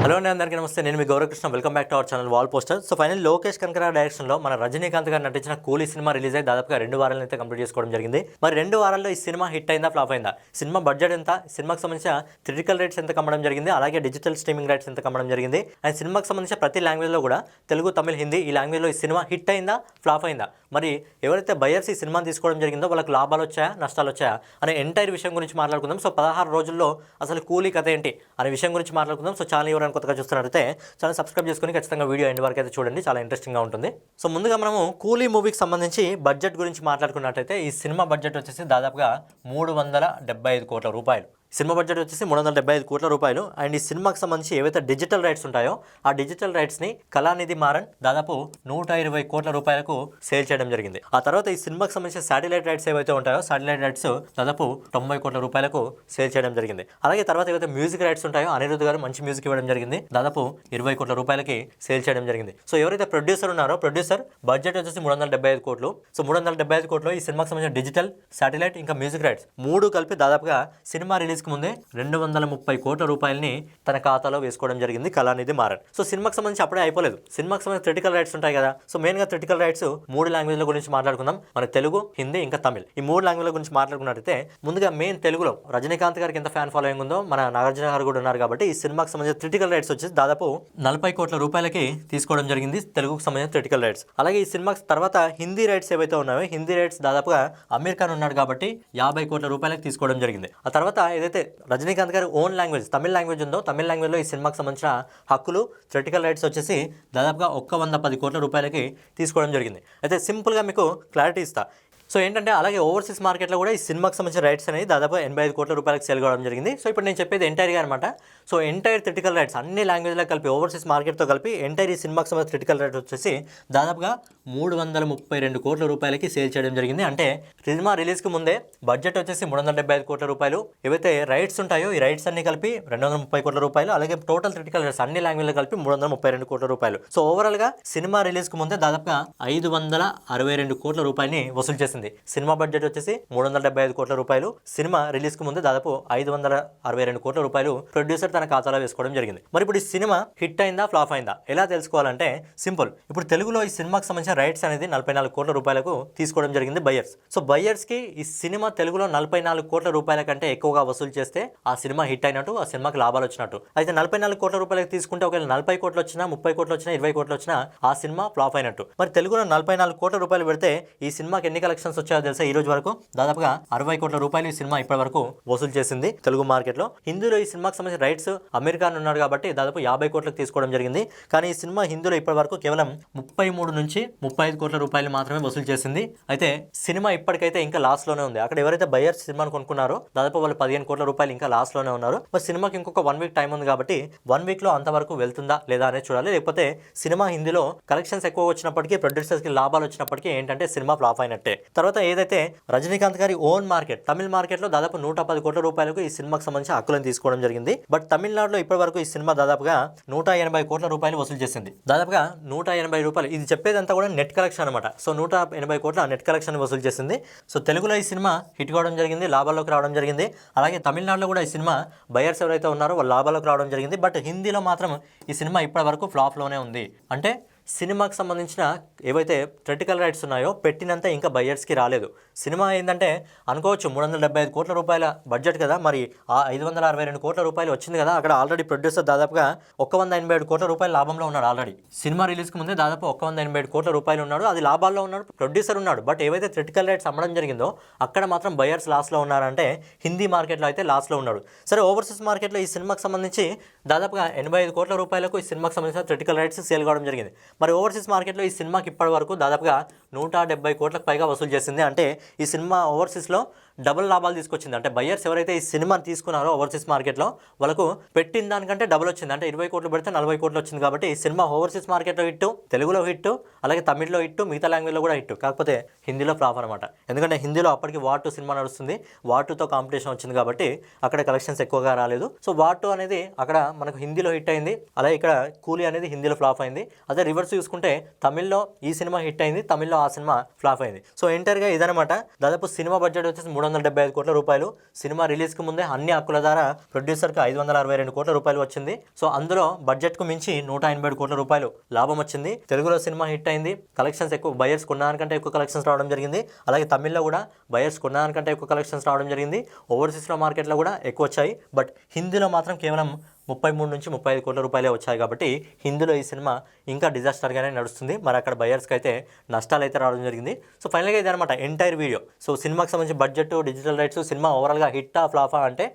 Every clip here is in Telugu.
హలో అండి, అందరికీ నమస్తే. నేను మీ Gaurav Krishna. Welcome back to our channel wall poster. So final Lokesh Kanagaraj డైరెక్షన్లో మన రజనీకాంత్ గారు నటించిన కూలీ సినిమా రిలీజ్ అయ్యి దాదాపుగా 2 వారాలను అయితే కంప్లీట్ చేసుకోవడం జరిగింది. మరి 2 వారాల్లో ఈ సినిమా హిట్ అయిందా, ఫ్లాప్ అయిందా, సినిమా బడ్జెట్ ఎంత, సినిమాకి సంబంధించిన థియేట్రికల్ రైట్స్ ఎంత కమ్మడం జరిగింది, అలాగే డిజిటల్ స్ట్రీమింగ్ రైట్స్ ఎంత కమ్మడం జరిగింది, అండ్ సినిమాకి సంబంధించిన ప్రతి లాంగ్వేజ్లో కూడా తెలుగు, తమిళ్, హిందీ ఈ లాంగ్వేజ్లో ఈ సినిమా హిట్ అయిందా, ఫ్లాప్ అయిందా, మరి ఎవరైతే బయర్స్ ఈ సినిమాని తీసుకోవడం జరిగిందో వాళ్ళకి లాభాలు వచ్చాయా, నష్టాలు వచ్చాయా అనే ఎంటైర్ విషయం గురించి మాట్లాడుకుందాం. సో 16 రోజుల్లో అసలు కూలీ కథ ఏంటి అనే విషయం గురించి మాట్లాడుకుందాం. సో ఛానల్ ఎవరైనా కొత్తగా చూస్తున్నట్లయితే ఛానల్ సబ్స్క్రైబ్ చేసుకొని ఖచ్చితంగా వీడియో ఎండ్ వరకు అయితే చూడండి, చాలా ఇంట్రెస్టింగ్గా ఉంటుంది. సో ముందుగా మనము కూలీ మూవీకి సంబంధించి బడ్జెట్ గురించి మాట్లాడుకున్నట్లయితే ఈ సినిమా బడ్జెట్ వచ్చేసి దాదాపుగా 375 కోట్ల రూపాయలు. సినిమా బడ్జెట్ వచ్చేసి 375 కోట్ల రూపాయలు. అండ్ ఈ సినిమాకి సంబంధించి ఏవైతే డిజిటల్ రైట్స్ ఉంటాయో ఆ డిజిటల్ రైట్స్ని కళానిధి మారన్ దాదాపు 120 కోట్ల రూపాయలకు సేల్ చేయడం జరిగింది. ఆ తర్వాత ఈ సినిమాకి సంబంధించిన శాటిలైట్ రైట్స్ ఏవైతే ఉంటాయో శాటిలైట్ రైట్స్ దాదాపు 90 కోట్ల రూపాయలకు సేల్ చేయడం జరిగింది. అలాగే తర్వాత ఏవైతే మ్యూజిక్ రైట్స్ ఉంటాయో అనిరుద్ధ్ గారు మంచి మ్యూజిక్ ఇవ్వడం జరిగింది, దాదాపు 20 కోట్ల రూపాయలకి సేల్ చేయడం జరిగింది. సో ఎవరైతే ప్రొడ్యూసర్ ఉన్నారో ప్రొడ్యూసర్ బడ్జెట్ వచ్చేసి 375 కోట్లు. సో 375 కోట్లు ఈ సినిమాకి సంబంధించిన డిజిటల్, శాటిలైట్ ఇంకా మ్యూజిక్ రైట్స్ 3 కలిపి దాదాపుగా సినిమా రిలీజ్ ముందే 230 కోట్ల రూపాయలని తన ఖాతాలో వేసుకోవడం జరిగింది కళానిధి మారన్. సో సినిమాకి సంబంధించి అప్పుడే అయిపోలేదు, సినిమాకి సంబంధించి థియేట్రికల్ రైట్స్ ఉంటాయి కదా. సో మెయిన్ గా థియేట్రికల్ రైట్స్ 3 లాంగ్వేజ్ల గురించి మాట్లాడుకుందాం. మన తెలుగు, హిందీ ఇంకా తమిళ్ ఈ 3 లాంగ్వేజ్ల గురించి మాట్లాడుకున్నట్టయితే ముందుగా మెయిన్ తెలుగులో రజనీకాంత్ గారికి ఎంత ఫ్యాన్ ఫాలోయింగ్ ఉందో మన నాగార్జున గారు కూడా ఉన్నారు కాబట్టి ఈ సినిమాకి సంబంధించిన థియేట్రికల్ రైట్స్ వచ్చేసి దాదాపు 40 కోట్ల రూపాయలకి తీసుకోవడం జరిగింది తెలుగుకు సంబంధించిన థియేట్రికల్ రైట్స్. అలాగే ఈ సినిమాకి తర్వాత హిందీ రైట్స్ ఏవైతే ఉన్నాయో హిందీ రైట్స్ దాదాపుగా అమీర్ ఖాన్ ఉన్నాడు కాబట్టి 50 కోట్ల రూపాయలకి తీసుకోవడం జరిగింది. ఆ తర్వాత ఏదైతే రజనీకాంత్ గారి ఓన్ లాంగ్వేజ్ తమిళ లాంగ్వేజ్ ఉందో తమిళ లాంగ్వేజ్లో ఈ సినిమాకి సంబంధించిన హక్కులు, థియేట్రికల్ రైట్స్ వచ్చేసి దాదాపుగా 110 కోట్ల రూపాయలకి తీసుకోవడం జరిగింది. అయితే సింపుల్గా మీకు క్లారిటీ ఇస్తా. సో ఏంటంటే అలాగే ఓవర్సీస్ మార్కెట్లో కూడా ఈ సినిమాకి సంబంధించిన రైట్స్ అనేది దాదాపు 85 కోట్ల రూపాయలకు సేల్ కావడం జరిగింది. సో ఇప్పుడు నేను చెప్పేది ఎంటైర్గా అనమాట. సో ఎంటైర్ థియేట్రికల్ రైట్స్ అన్ని లాంగ్వేజ్లో కలిపి ఓవర్సీస్ మార్కెట్తో కలిపి ఎంటైర్ ఈ సినిమాకి సంబంధించిన థియేట్రికల్ రైట్స్ వచ్చేసి దాదాపుగా 332 కోట్ల రూపాయలకి సేల్ చేయడం జరిగింది. అంటే సినిమా రిలీజ్కి ముందే బడ్జెట్ వచ్చేసి 375 కోట్ల రూపాయలు. ఏవైతే రైట్స్ ఉంటాయో ఈ రైట్స్ అన్ని కలిపి 230 కోట్ల రూపాయలు. అలాగే టోటల్ థియేట్రికల్ రైట్స్ అన్ని లాంగ్వేజ్లో కలిపి 332 కోట్ల రూపాయలు. సో ఓవరాల్గా సినిమా రిలీజ్కి ముందే దాదాపుగా 562 కోట్ల రూపాయలని వసూలు చేసింది. సినిమా బడ్జెట్ వచ్చేసి 375 కోట్ల రూపాయలు. సినిమా రిలీజ్ కు ముందు దాదాపు 562 కోట్ల రూపాయలు ప్రొడ్యూసర్ తన ఖాతాలో వేసుకోవడం జరిగింది. మరి ఇప్పుడు ఈ సినిమా హిట్ అయిందా, ఫ్లాప్ అయిందా ఎలా తెలుసుకోవాలంటే సింపుల్. ఇప్పుడు తెలుగులో ఈ సినిమాకి సంబంధించిన రైట్స్ అనేది 44 కోట్ల రూపాయలకు తీసుకోవడం జరిగింది బయ్యర్స్. సో బయ్యర్స్ కి ఈ సినిమా తెలుగులో 44 కోట్ల రూపాయల కంటే ఎక్కువగా వసూలు చేస్తే ఆ సినిమా హిట్ అయినట్టు, ఆ సినిమాకి లాభాలు వచ్చినట్టు. అయితే 44 కోట్ల రూపాయలకు తీసుకుంటే ఒకవేళ 40 కోట్లు వచ్చినా, 30 కోట్లు వచ్చినా, 20 కోట్లు వచ్చినా ఆ సినిమా ఫ్లాప్ అయినట్టు. మరి తెలుగులో 44 కోట్ల రూపాయలు పెడితే ఈ సినిమాకి ఎన్ని కలెక్షన్స్ వచ్చాయో తెలుసా? ఈ రోజు వరకు దాదాపుగా 60 కోట్ల రూపాయలు ఈ సినిమా ఇప్పటి వరకు వసూలు చేసింది తెలుగు మార్కెట్ లో. హిందీలో ఈ సినిమాకి సంబంధించిన రైట్స్ అమీర్ ఖాన్ ఉన్నాడు కాబట్టి దాదాపు 50 కోట్లకు తీసుకోవడం జరిగింది. కానీ ఈ సినిమా హిందీలో ఇప్పటి వరకు కేవలం 33 నుంచి 35 కోట్ల రూపాయలు మాత్రమే వసూలు చేసింది. అయితే సినిమా ఇప్పటికైతే ఇంకా లాస్ లోనే ఉంది. అక్కడ ఎవరైతే బయర్స్ సినిమాను కొనుక్కున్నారో దాదాపు వాళ్ళు 15 కోట్ల రూపాయలు ఇంకా లాస్ లోనే ఉన్నారు. మరి సినిమాకి ఇంకొక 1 వీక్ టైం ఉంది కాబట్టి 1 వీక్ లో అంతవరకు వెళ్తుందా లేదా అనేది చూడాలి. లేకపోతే సినిమా హిందీలో కలెక్షన్స్ ఎక్కువ వచ్చినప్పటికీ, ప్రొడ్యూసర్స్ కి లాభాలు వచ్చినప్పటికీ ఏంటంటే సినిమా ఫ్లాప్ అయినట్టే. తర్వాత ఏదైతే రజనీకాంత్ గారి ఓన్ మార్కెట్ తమిళ మార్కెట్లో దాదాపు 110 కోట్ల రూపాయలకు ఈ సినిమాకి సంబంధించిన హక్కులను తీసుకోవడం జరిగింది. బట్ తమిళనాడులో ఇప్పటి వరకు ఈ సినిమా దాదాపుగా 180 కోట్ల రూపాయలు వసూలు చేసింది. దాదాపుగా 180 రూపాయలు. ఇది చెప్పేదంతా కూడా నెట్ కలెక్షన్ అనమాట. సో 180 కోట్ల నెట్ కలెక్షన్ వసూలు చేసింది. సో తెలుగులో ఈ సినిమా హిట్ కావడం జరిగింది, లాభాల్లోకి రావడం జరిగింది. అలాగే తమిళనాడులో కూడా ఈ సినిమా బయర్స్ ఎవరైతే ఉన్నారో వాళ్ళు లాభాల్లోకి రావడం జరిగింది. బట్ హిందీలో మాత్రం ఈ సినిమా ఇప్పటి వరకు ఫ్లాప్లోనే ఉంది. అంటే సినిమాకి సంబంధించిన ఏవైతే థియేట్రికల్ రైట్స్ ఉన్నాయో పెట్టినంత ఇంకా బయ్యర్స్కి రాలేదు. సినిమా ఏంటంటే అనుకోవచ్చు 375 కోట్ల రూపాయల బడ్జెట్ కదా, మరి ఆ 562 కోట్ల రూపాయలు వచ్చింది కదా. అక్కడ ఆల్రెడీ ప్రొడ్యూసర్ దాదాపుగా 187 కోట్ల రూపాయల లాభంలో ఉన్నాడు. ఆల్రెడీ సినిమా రిలీజ్కి ముందే దాదాపు 187 కోట్ల రూపాయలు ఉన్నాడు, అది లాభాల్లో ఉన్నాడు, ప్రొడ్యూసర్ ఉన్నాడు. బట్ ఏవైతే థియేట్రికల్ రైట్స్ అమ్మడం జరిగిందో అక్కడ మాత్రం బయ్యర్స్ లాస్లో ఉన్నారంటే హిందీ మార్కెట్లో అయితే లాస్లో ఉన్నాడు. సరే ఓవర్సీస్ మార్కెట్లో ఈ సినిమాకి సంబంధించి దాదాపుగా 85 కోట్ల రూపాయలకు ఈ సినిమాకి సంబంధించిన థియేట్రికల్ రైట్స్ సేల్ కావడం జరిగింది. మరి ఓవర్సీస్ మార్కెట్లో ఈ సినిమాకి ఇప్పటి వరకు దాదాపుగా 170 కోట్లకు పైగా వసూలు చేసింది. అంటే ఈ సినిమా ఓవర్సీస్లో డబుల్ లాభాలు తీసుకొచ్చింది. అంటే బయ్యర్స్ ఎవరైతే ఈ సినిమాని తీసుకున్నారో ఓవర్సీస్ మార్కెట్లో వాళ్ళకు పెట్టిన దానికంటే డబుల్ వచ్చింది. అంటే 20 కోట్లు పెడితే 40 కోట్లు వచ్చింది. కాబట్టి ఈ సినిమా ఓవర్సీస్ మార్కెట్లో హిట్, తెలుగులో హిట్, అలాగే తమిళ్లో హిట్, మిగతా లాంగ్వేజ్లో కూడా హిట్. కాకపోతే హిందీలో ఫ్లాప్ అనమాట. ఎందుకంటే హిందీలో అప్పటికి వార్ 2 సినిమా నడుస్తుంది, వార్ 2తో కాంపిటీషన్ వచ్చింది కాబట్టి అక్కడ కలెక్షన్స్ ఎక్కువగా రాలేదు. సో వార్ 2 అనేది అక్కడ మనకు హిందీలో హిట్ అయింది, అలాగే ఇక్కడ కూలీ అనేది హిందీలో ఫ్లాప్ అయింది. అదే రివర్స్ చూసుకుంటే తమిళ్లో ఈ సినిమా హిట్ అయింది, తమిళ్లో ఆ సినిమా ఫ్లాప్ అయింది. సో ఎంటర్గా ఇదనమాట. దాదాపు సినిమా బడ్జెట్ వచ్చేసి 375 కోట్ల రూపాయలు. సినిమా రిలీజ్కి ముందే అన్ని హక్కుల ద్వారా ప్రొడ్యూసర్కి 562 కోట్ల రూపాయలు వచ్చింది. సో అందులో బడ్జెట్కు మించి 187 కోట్ల రూపాయలు లాభం వచ్చింది. తెలుగులో సినిమా హిట్ అయింది, కలెక్షన్స్ ఎక్కువ, బయర్స్ కొన్నదానికంటే ఎక్కువ కలెక్షన్స్ రావడం జరిగింది. అలాగే తమిళ్లో కూడా బయర్స్ కొన్నదానికంటే ఎక్కువ కలెక్షన్స్ రావడం జరిగింది. ఓవర్సీస్లో మార్కెట్లో కూడా ఎక్కువ వచ్చాయి. బట్ హిందీలో మాత్రం కేవలం 33 నుంచి 35 కోట్ల రూపాయలే వచ్చాయి. కాబట్టి హిందీలో ఈ సినిమా ఇంకా డిజాస్టర్గానే నడుస్తుంది. మరి అక్కడ బయర్స్కి అయితే నష్టాలు అయితే రావడం జరిగింది. సో ఫైనల్గా ఇది అనమాట ఎంటైర్ వీడియో. సో సినిమాకి సంబంధించి బడ్జెట్, డిజిటల్ రైట్స్, సినిమా ఓవరాల్గా హిట్టా ఫ్లాఫా అంటే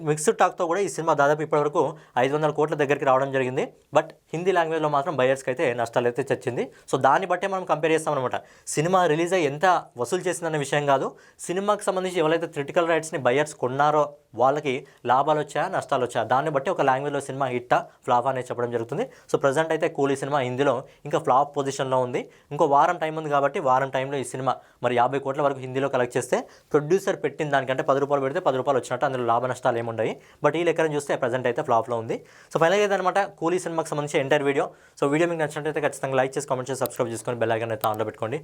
మిక్స్డ్ టాక్తో కూడా ఈ సినిమా దాదాపు ఇప్పటివరకు 500 కోట్ల దగ్గరికి రావడం జరిగింది. బట్ హిందీ లాంగ్వేజ్లో మాత్రం బయర్స్కి అయితే నష్టాలు అయితే తెచ్చింది. సో దాన్ని బట్టే మనం కంపేర్ చేస్తాం అనమాట. సినిమా రిలీజ్ అయ్యి ఎంత వసూలు చేసిందనే విషయం కాదు, సినిమాకి సంబంధించి ఎవరైతే క్రిటికల్ రైట్స్ని బయర్స్ కొన్నారో వాళ్ళకి లాభాలు వచ్చాయా, నష్టాలు వచ్చాయా, దాన్ని బట్టి ఒక లాంగ్వేజ్లో సినిమా హిట్టా ఫ్లాఫా అనేది చెప్పడం జరుగుతుంది. సో ప్రజెంట్ అయితే కూలీ సినిమా హిందీలో ఇంకా ఫ్లాప్ పొజిషన్లో ఉంది. ఇంకో వారం టైం ఉంది కాబట్టి వారం టైంలో ఈ సినిమా మరి 50 కోట్ల వరకు హిందీలో కలెక్ట్ చేస్తే ప్రొడ్యూసర్ పెట్టిన దానికంటే 10 రూపాయలు పెడితే 10 రూపాయలు వచ్చినట్టు, అందులో లాభ నష్టాలు ఏముండయి. బట్ ఈ లెక్కన చూస్తే ప్రజెంట్ అయితే ఫ్లాప్లో ఉంది. సో ఫైనల్గా ఇదనమాట కూలీ సినిమాకి సంబంధించి ఎంటైర్ వీడియో. సో వీడియో మీకు నచ్చినట్లయితే ఖచ్చితంగా లైక్ చేసి, కామెంట్ చేసి, సబ్స్క్రైబ్ చేసుకొని బెల్ ఐకాన్ అయితే ఆన్లో పెట్టుకోండి.